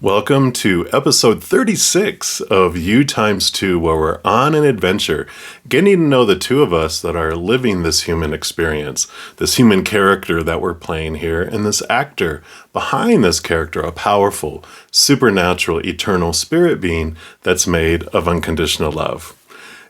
Welcome to episode 36 of YOUx2, where we're on an adventure, getting to know the two of us that are living this human experience, this human character that we're playing here, and this actor behind this character, a powerful, supernatural, eternal spirit being that's made of unconditional love.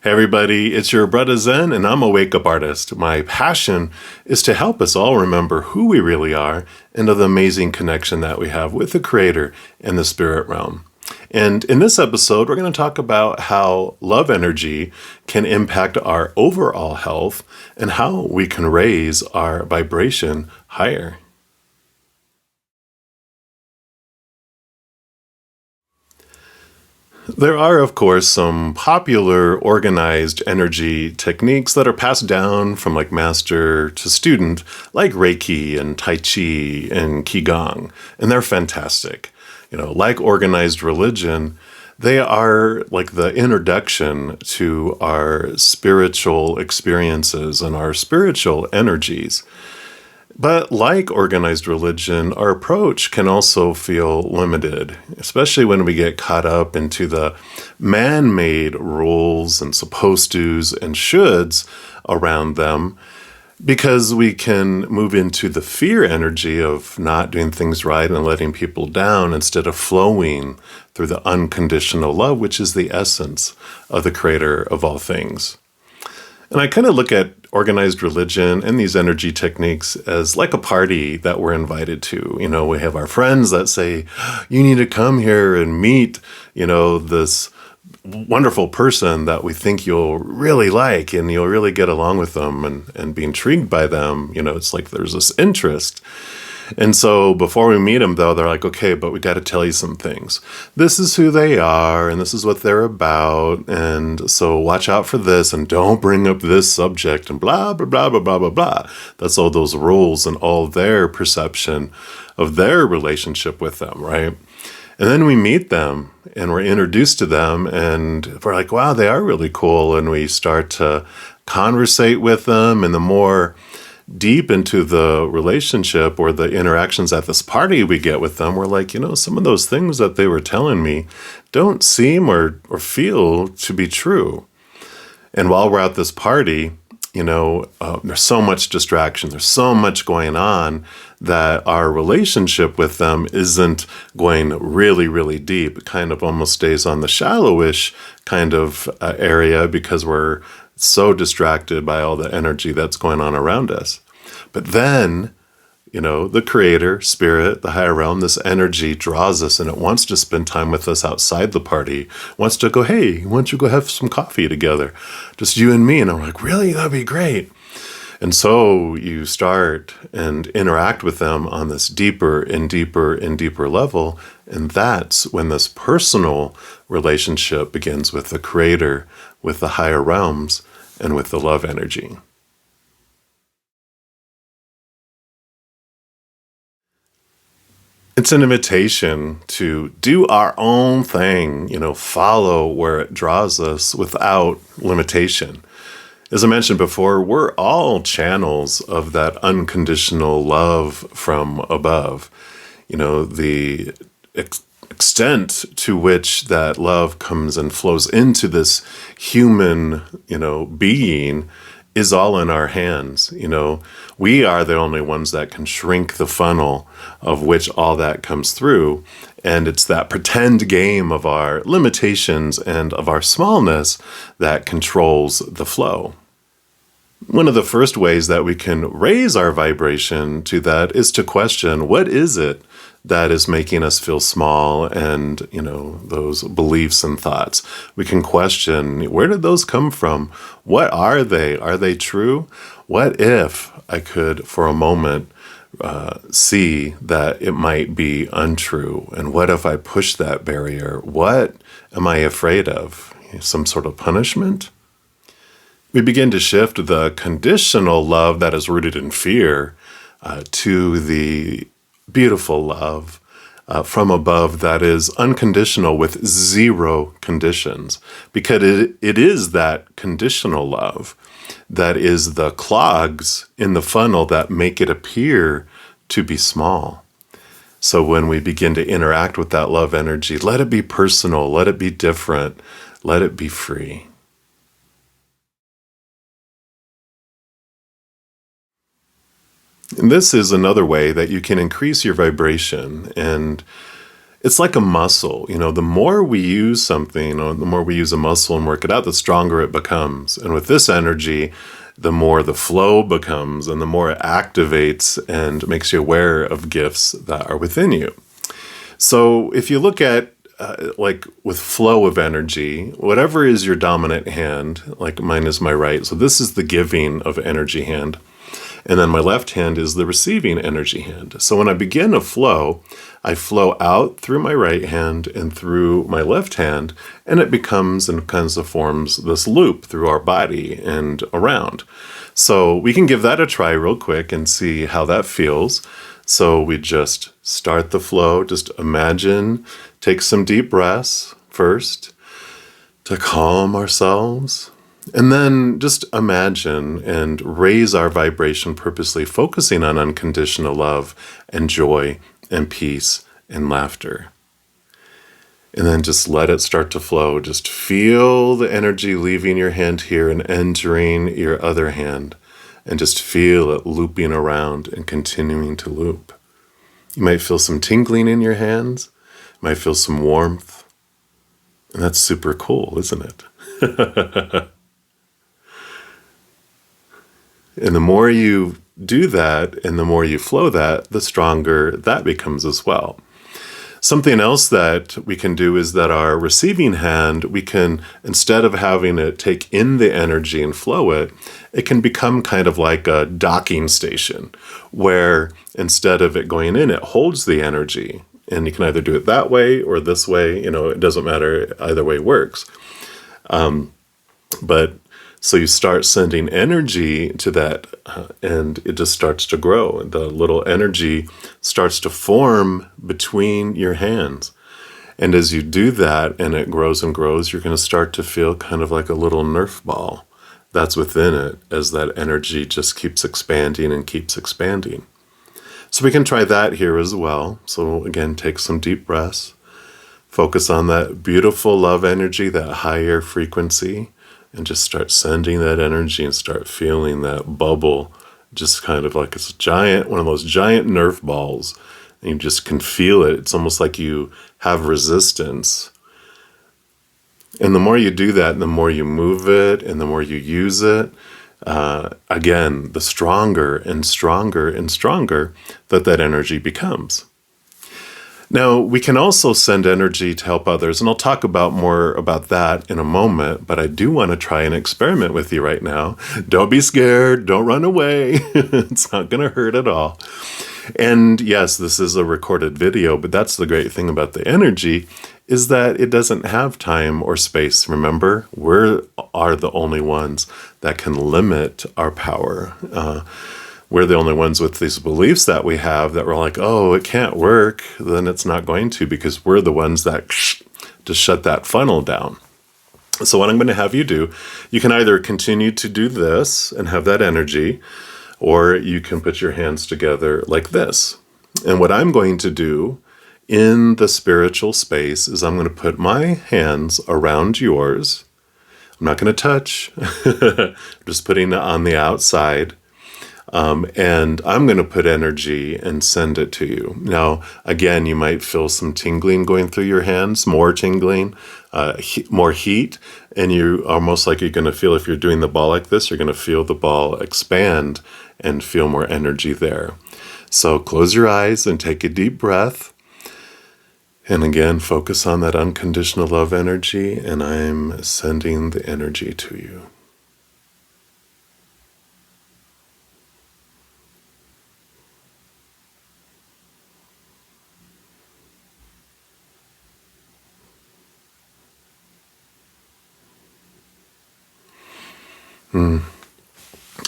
Hey everybody, it's your brother Zen, and I'm a wake-up artist. My passion is to help us all remember who we really are and of the amazing connection that we have with the Creator and the spirit realm. And in this episode, we're going to talk about how love energy can impact our overall health and how we can raise our vibration higher. There are, of course, some popular organized energy techniques that are passed down from like master to student, like Reiki and Tai Chi and Qigong, and they're fantastic. Like organized religion, they are like the introduction to our spiritual experiences and our spiritual energies. But like organized religion, our approach can also feel limited, especially when we get caught up into the man-made rules and supposed tos and shoulds around them, because we can move into the fear energy of not doing things right and letting people down instead of flowing through the unconditional love, which is the essence of the Creator of all things. And I kind of look at organized religion and these energy techniques as like a party that we're invited to. We have our friends that say, you need to come here and meet, this wonderful person that we think you'll really like and you'll really get along with them and be intrigued by them. It's like there's this interest. And so before we meet them, though, they're like, okay, but we got to tell you some things. This is who they are, and this is what they're about, and so watch out for this, and don't bring up this subject, and blah, blah, blah, blah, blah, blah, blah. That's all those rules and all their perception of their relationship with them, right? And then we meet them, and we're introduced to them, and we're like, wow, they are really cool, and we start to conversate with them, and the more deep into the relationship or the interactions at this party we get with them, we're like, some of those things that they were telling me don't seem or feel to be true. And while we're at this party, there's so much distraction, there's so much going on that our relationship with them isn't going really, really deep. It kind of almost stays on the shallowish kind of area because we're so distracted by all the energy that's going on around us. But then, the Creator, Spirit, the higher realm, this energy draws us and it wants to spend time with us outside the party, wants to go, hey, why don't you go have some coffee together? Just you and me. And I'm like, really? That'd be great. And so you start and interact with them on this deeper and deeper and deeper level. And that's when this personal relationship begins with the Creator, with the higher realms, and with the love energy. It's an invitation to do our own thing, follow where it draws us without limitation. As I mentioned before, we're all channels of that unconditional love from above. The extent to which that love comes and flows into this human, being is all in our hands. We are the only ones that can shrink the funnel of which all that comes through. And it's that pretend game of our limitations and of our smallness that controls the flow. One of the first ways that we can raise our vibration to that is to question, what is it that is making us feel small and, those beliefs and thoughts? We can question, where did those come from? What are they? Are they true? What if I could, for a moment, see that it might be untrue? And what if I push that barrier? What am I afraid of? Some sort of punishment? We begin to shift the conditional love that is rooted in fear to the beautiful love from above that is unconditional with zero conditions, because it is that conditional love that is the clogs in the funnel that make it appear to be small. So when we begin to interact with that love energy, let it be personal, let it be different, let it be free. And this is another way that you can increase your vibration. And it's like a muscle. The more we use something, or the more we use a muscle and work it out, the stronger it becomes. And with this energy, the more the flow becomes and the more it activates and makes you aware of gifts that are within you. So if you look at like with flow of energy, whatever is your dominant hand, like mine is my right. So this is the giving of energy hand. And then my left hand is the receiving energy hand. So when I begin a flow, I flow out through my right hand and through my left hand, and it becomes and kinds of forms this loop through our body and around. So we can give that a try real quick and see how that feels. So we just start the flow. Just imagine, take some deep breaths first to calm ourselves. And then just imagine and raise our vibration purposely, focusing on unconditional love and joy and peace and laughter. And then just let it start to flow. Just feel the energy leaving your hand here and entering your other hand. And just feel it looping around and continuing to loop. You might feel some tingling in your hands. You might feel some warmth. And that's super cool, isn't it? And the more you do that and the more you flow that, the stronger that becomes as well. Something else that we can do is that our receiving hand, we can, instead of having it take in the energy and flow it, it can become kind of like a docking station where instead of it going in, it holds the energy. And you can either do it that way or this way, it doesn't matter, either way works. But so you start sending energy to that and it just starts to grow. The little energy starts to form between your hands. And as you do that and it grows and grows, you're going to start to feel kind of like a little Nerf ball that's within it as that energy just keeps expanding and keeps expanding. So we can try that here as well. So again, take some deep breaths. Focus on that beautiful love energy, that higher frequency. And just start sending that energy and start feeling that bubble, just kind of like it's one of those giant Nerf balls. And you just can feel it. It's almost like you have resistance. And the more you do that, the more you move it and the more you use it, again, the stronger and stronger and stronger that energy becomes. Now, we can also send energy to help others, and I'll talk more about that in a moment, but I do want to try an experiment with you right now. Don't be scared. Don't run away. It's not going to hurt at all. And yes, this is a recorded video, but that's the great thing about the energy is that it doesn't have time or space. Remember, we are the only ones that can limit our power. We're the only ones with these beliefs that we have that we're like, oh, it can't work. Then it's not going to because we're the ones that just shut that funnel down. So what I'm going to have you do, you can either continue to do this and have that energy, or you can put your hands together like this. And what I'm going to do in the spiritual space is I'm going to put my hands around yours. I'm not going to touch. I'm just putting it on the outside. And I'm going to put energy and send it to you. Now, again, you might feel some tingling going through your hands, more tingling, more heat, and you almost like you're going to feel if you're doing the ball like this, you're going to feel the ball expand and feel more energy there. So close your eyes and take a deep breath. And again, focus on that unconditional love energy, and I'm sending the energy to you.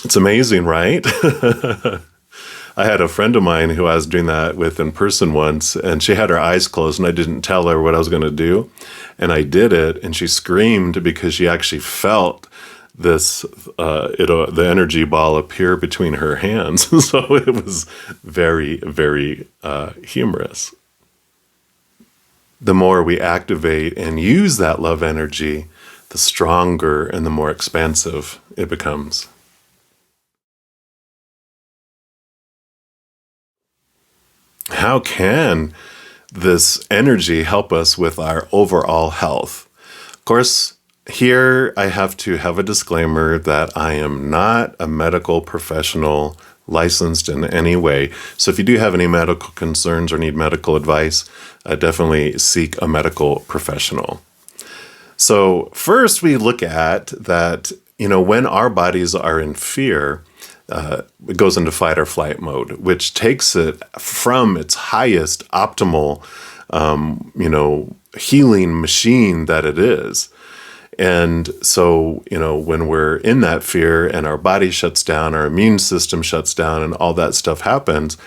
It's amazing, right? I had a friend of mine who I was doing that with in person once, and she had her eyes closed, and I didn't tell her what I was going to do. And I did it, and she screamed because she actually felt the energy ball appear between her hands. So it was very, very humorous. The more we activate and use that love energy, the stronger and the more expansive it becomes. How can this energy help us with our overall health? Of course, here I have to have a disclaimer that I am not a medical professional licensed in any way. So if you do have any medical concerns or need medical advice, definitely seek a medical professional. So first we look at that, when our bodies are in fear, it goes into fight or flight mode, which takes it from its highest optimal, healing machine that it is. And so, when we're in that fear and our body shuts down, our immune system shuts down, and all that stuff happens,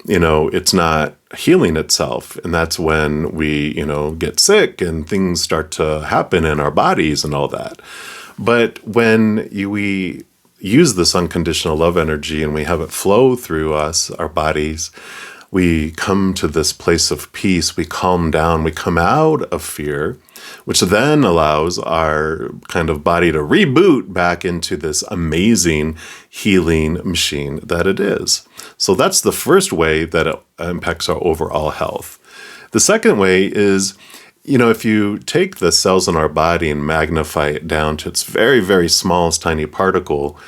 it's not healing itself. And that's when we, get sick and things start to happen in our bodies and all that. But when we use this unconditional love energy and we have it flow through us, our bodies, we come to this place of peace, we calm down, we come out of fear, which then allows our kind of body to reboot back into this amazing healing machine that it is. So that's the first way that it impacts our overall health. The second way is, if you take the cells in our body and magnify it down to its very, very smallest tiny particle,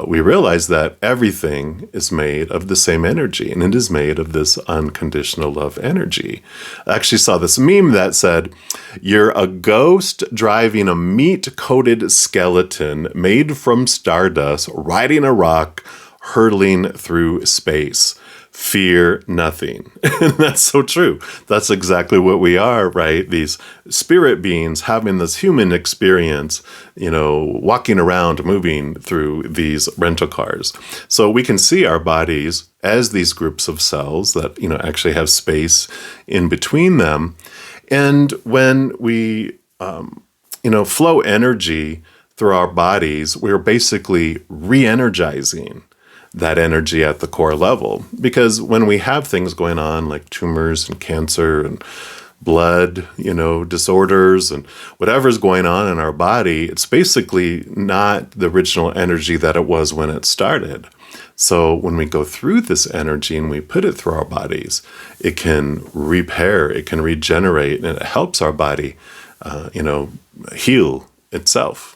we realize that everything is made of the same energy, and it is made of this unconditional love energy. I actually saw this meme that said, "You're a ghost driving a meat-coated skeleton made from stardust, riding a rock, hurtling through space. Fear nothing." And that's so true. That's exactly what we are, right? These spirit beings having this human experience, walking around, moving through these rental cars. So we can see our bodies as these groups of cells that, actually have space in between them. And when we, flow energy through our bodies, we're basically re-energizing that energy at the core level. Because when we have things going on like tumors and cancer and blood, disorders and whatever's going on in our body, it's basically not the original energy that it was when it started. So when we go through this energy and we put it through our bodies, it can repair, it can regenerate, and it helps our body, heal itself.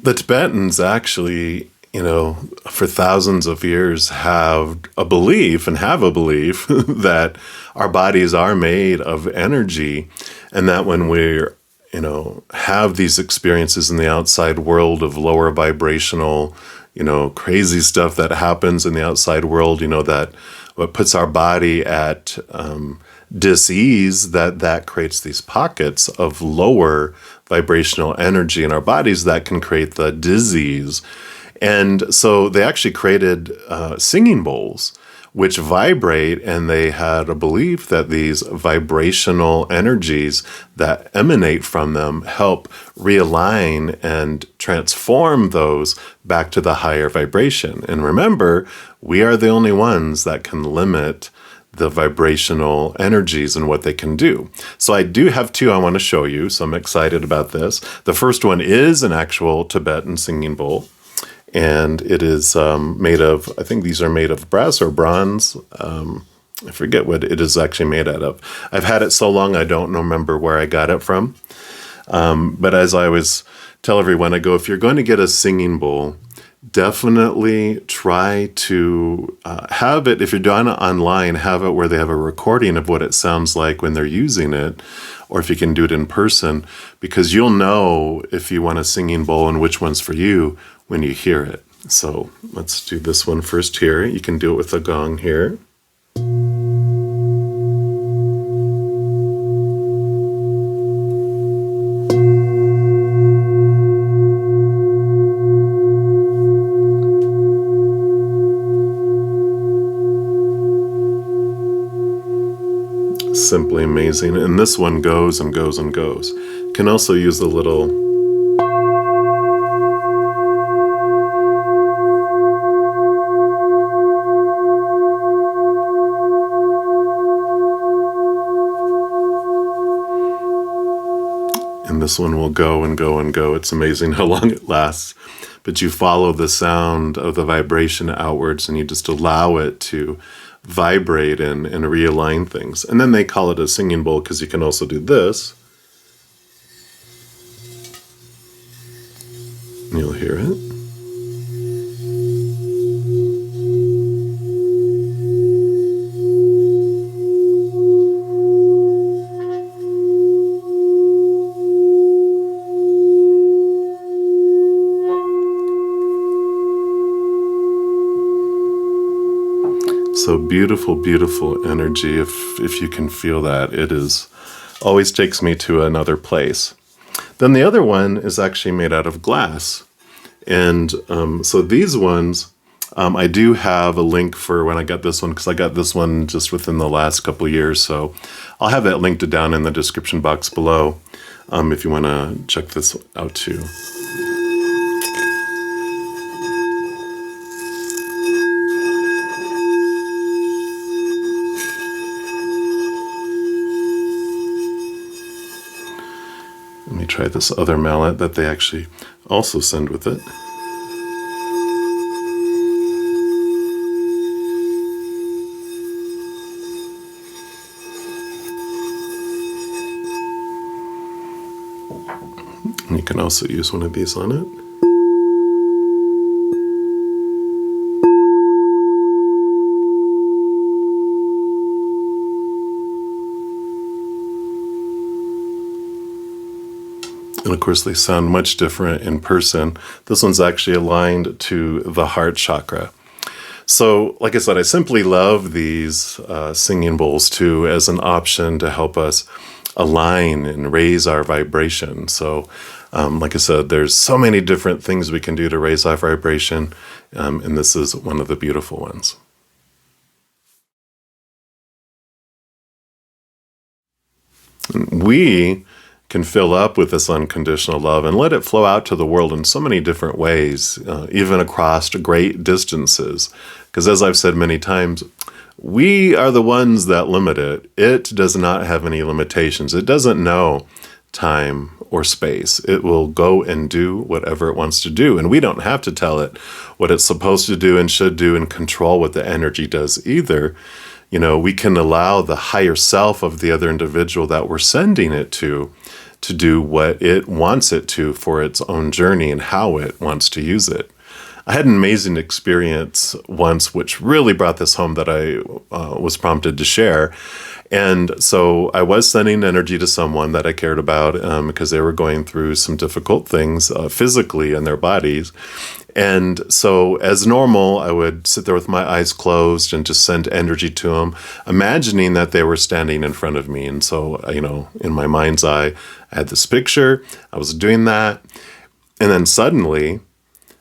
The Tibetans actually, for thousands of years have a belief that our bodies are made of energy, and that when we're, have these experiences in the outside world of lower vibrational, crazy stuff that happens in the outside world, that what puts our body at dis-ease, that creates these pockets of lower vibrational energy in our bodies that can create the disease. And so they actually created singing bowls which vibrate, and they had a belief that these vibrational energies that emanate from them help realign and transform those back to the higher vibration. And remember, we are the only ones that can limit the vibrational energies and what they can do. So I do have two I want to show you, so I'm excited about this. The first one is an actual Tibetan singing bowl, and it is made of, I think these are made of brass or bronze. I forget what it is actually made out of. I've had it so long I don't remember where I got it from. But as I always tell everyone, I go, if you're going to get a singing bowl, definitely try to have it, if you're doing it online, have it where they have a recording of what it sounds like when they're using it, or if you can do it in person, because you'll know if you want a singing bowl and which one's for you when you hear it. So let's do this one first here. You can do it with a gong here. simply amazing. And this one goes and goes and goes. Can also use the little and this one will go and go and go. It's amazing how long it lasts. But you follow the sound of the vibration outwards and you just allow it to vibrate and realign things. And then they call it a singing bowl because you can also do this. And you'll hear it. So beautiful, beautiful energy. If you can feel that, it is always takes me to another place. Then the other one is actually made out of glass. And so these ones, I do have a link for when I got this one, because I got this one just within the last couple of years. So I'll have that linked down in the description box below if you want to check this out too. Let me try this other mallet that they actually also send with it. And you can also use one of these on it. And of course, they sound much different in person. This one's actually aligned to the heart chakra. So, like I said, I simply love these singing bowls too as an option to help us align and raise our vibration. So, like I said, there's so many different things we can do to raise our vibration, and this is one of the beautiful ones. We can fill up with this unconditional love and let it flow out to the world in so many different ways, even across great distances. Because as I've said many times, we are the ones that limit it. It does not have any limitations. It doesn't know time or space. It will go and do whatever it wants to do. And we don't have to tell it what it's supposed to do and should do and control what the energy does either. You know, we can allow the higher self of the other individual that we're sending it to do what it wants it to for its own journey and how it wants to use it. I had an amazing experience once, which really brought this home that I was prompted to share. And so I was sending energy to someone that I cared about because they were going through some difficult things physically in their bodies. And so as normal, I would sit there with my eyes closed and just send energy to them, imagining that they were standing in front of me. And so, you know, in my mind's eye, I had this picture, I was doing that. And then suddenly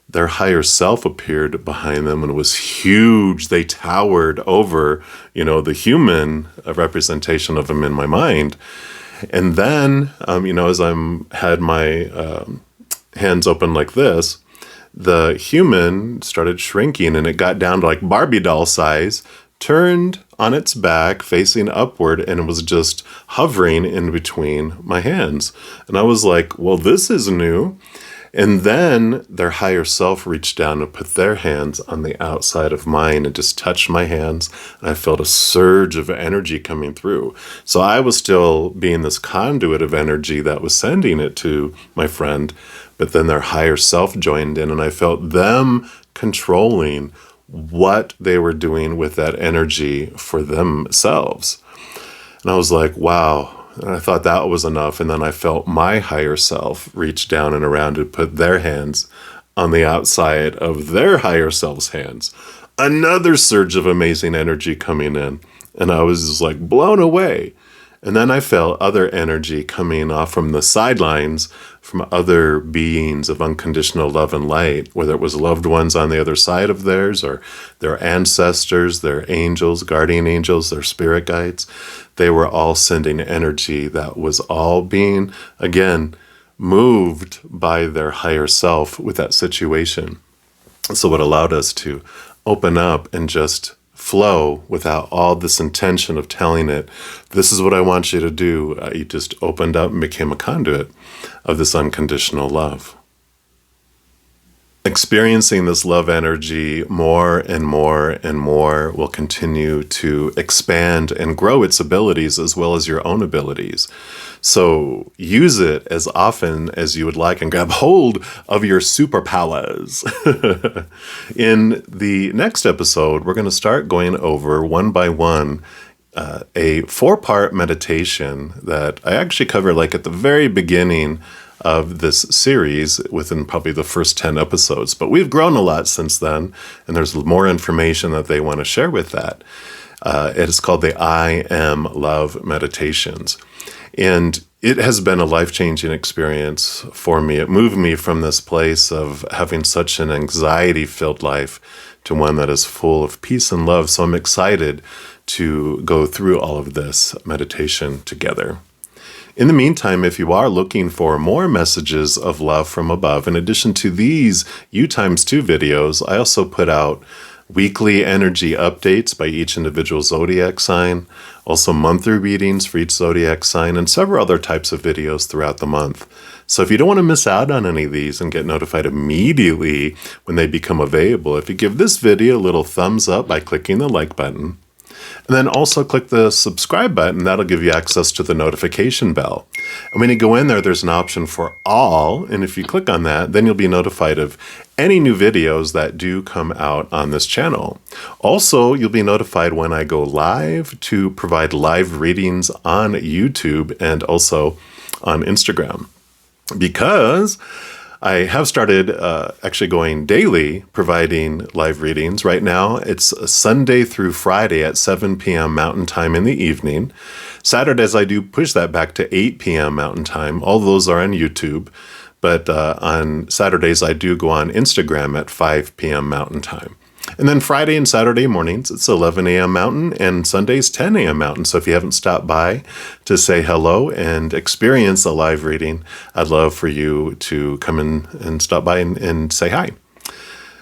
their higher self appeared behind them and it was huge. They towered over, you know, the human representation of them in my mind. And then, you know, as had my hands open like this, the human started shrinking and it got down to like Barbie doll size, turned on its back facing upward, and it was just hovering in between my hands. And I was like, well, this is new. And then their higher self reached down and put their hands on the outside of mine and just touched my hands. And I felt a surge of energy coming through. So I was still being this conduit of energy that was sending it to my friend. But then their higher self joined in and I felt them controlling what they were doing with that energy for themselves. And I was like, wow. And I thought that was enough. And then I felt my higher self reach down and around and put their hands on the outside of their higher self's hands. Another surge of amazing energy coming in. And I was just like blown away. And then I felt other energy coming off from the sidelines from other beings of unconditional love and light, whether it was loved ones on the other side of theirs or their ancestors, their angels, guardian angels, their spirit guides. They were all sending energy that was all being, again, moved by their higher self with that situation. So it allowed us to open up and just flow without all this intention of telling it, this is what I want you to do. You just opened up and became a conduit of this unconditional love. Experiencing this love energy more and more and more will continue to expand and grow its abilities as well as your own abilities. So use it as often as you would like and grab hold of your superpowers. In the next episode, we're going to start going over one by one a 4-part meditation that I actually cover like at the very beginning of this series within probably the first 10 episodes. But we've grown a lot since then, and there's more information that they want to share with that. It is called the I Am Love Meditations. And it has been a life-changing experience for me. It moved me from this place of having such an anxiety-filled life to one that is full of peace and love. So I'm excited to go through all of this meditation together. In the meantime, if you are looking for more messages of love from above, in addition to these YOUx2 videos, I also put out weekly energy updates by each individual zodiac sign, also monthly readings for each zodiac sign, and several other types of videos throughout the month. So if you don't want to miss out on any of these and get notified immediately when they become available, if you give this video a little thumbs up by clicking the like button, and then also click the subscribe button. That'll give you access to the notification bell. And when you go in there, there's an option for all. And if you click on that, then you'll be notified of any new videos that do come out on this channel. Also, you'll be notified when I go live to provide live readings on YouTube and also on Instagram. Because I have started actually going daily, providing live readings. Right now, it's Sunday through Friday at 7 p.m. Mountain Time in the evening. Saturdays, I do push that back to 8 p.m. Mountain Time. All those are on YouTube. But on Saturdays, I do go on Instagram at 5 p.m. Mountain Time. And then Friday and Saturday mornings, it's 11 a.m. Mountain, and Sundays, 10 a.m. Mountain. So if you haven't stopped by to say hello and experience a live reading, I'd love for you to come in and stop by and say hi.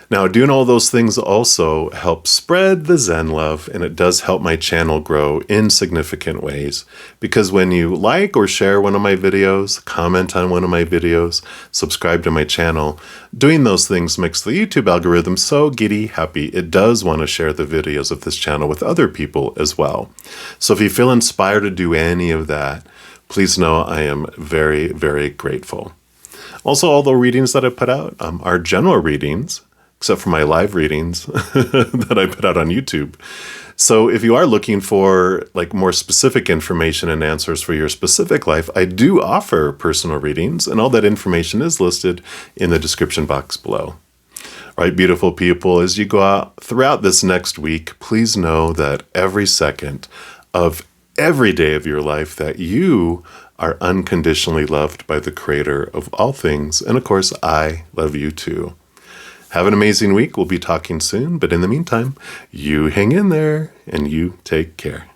Now, doing all those things also helps spread the Zen love, and it does help my channel grow in significant ways. Because when you like or share one of my videos, comment on one of my videos, subscribe to my channel, doing those things makes the YouTube algorithm so giddy happy. It does want to share the videos of this channel with other people as well. So if you feel inspired to do any of that, please know I am very, very grateful. Also, all the readings that I put out are general readings, except for my live readings that I put out on YouTube. So if you are looking for like more specific information and answers for your specific life, I do offer personal readings, and all that information is listed in the description box below. All right, beautiful people, as you go out throughout this next week, please know that every second of every day of your life that you are unconditionally loved by the Creator of all things. And of course, I love you too. Have an amazing week. We'll be talking soon. But in the meantime, you hang in there and you take care.